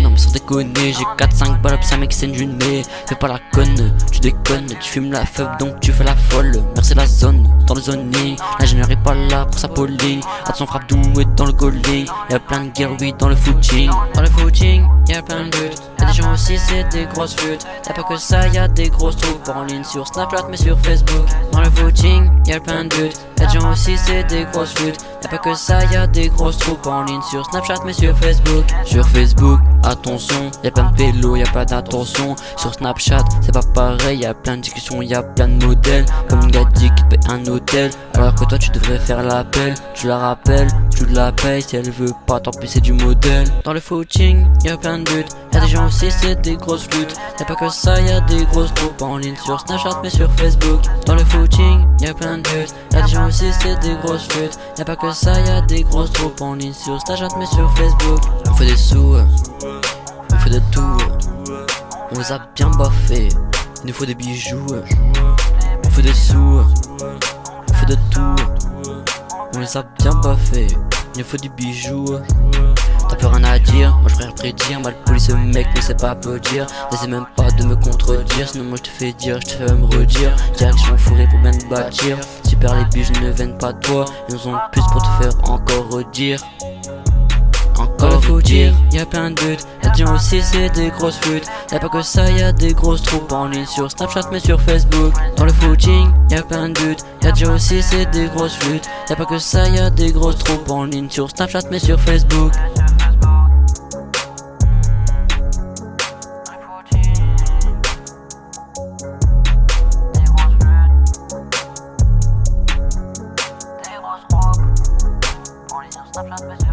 non mais sans déconner, j'ai 4-5 balles, c'est un mec c'est du nez. Fais pas la conne, tu déconnes, tu fumes la feuve donc tu fais la folle. Merci la zone, dans le zoning, l'ingénieur est pas là pour sa poli. Attention frappe doué dans le goalie, y'a plein de guerres oui dans le footing. Dans le footing, y'a plein de buts, y'a des gens aussi c'est des grosses flûtes. Y'a pas que ça, y'a des grosses troupes en ligne sur Snapchat mais sur Facebook. Dans le footing, y'a plein de buts, y'a des gens aussi c'est des grosses flûtes. Y'a pas que ça, y'a des grosses troupes en ligne sur Snapchat mais sur Facebook. Sur Facebook, attention, y'a plein de pélos, y'a pas d'attention. Sur Snapchat, c'est pas pareil, y'a plein de discussions, y'a plein de modèles. Comme une gadget qui te paye un hôtel, alors que toi tu devrais faire l'appel. Tu la rappelles, tu la payes, si elle veut pas, tant pis c'est du modèle. Dans le footing, y'a plein de buts, y'a des gens aussi c'est des grosses flûtes. Y'a pas que ça, y'a des grosses troupes en ligne sur Snapchat mais sur Facebook. Dans le footing, y'a plein de buts, y'a des gens aussi c'est des grosses flûtes. Y'a pas que ça, y'a des grosses troupes en ligne sur Snapchat mais sur Facebook. On fait des sous, on fait de tout, on les a bien baffés. Il nous faut des bijoux, on fait des sous, on fait de tout, on les a bien baffés. Il nous faut du bijou. T'as plus rien à dire, moi je préfère prédire. Mal poli ce mec ne sait pas applaudir. N'essaie même pas de me contredire, sinon moi je te fais dire, je te fais même redire. Direction fourrée pour bien te bâtir. Super les bijoux ne viennent pas de toi, ils en ont plus pour te faire encore redire. Encore faut dire, y'a plein de buts, y'a des gens aussi c'est des grosses flûtes. Y'a pas que ça, y'a des grosses troupes en ligne sur Snapchat mais sur Facebook. Dans le footing, y'a plein de buts, y'a des gens aussi c'est des grosses flûtes. Y'a pas que ça, y'a des grosses troupes en ligne sur Snapchat mais sur Facebook. Snapchat,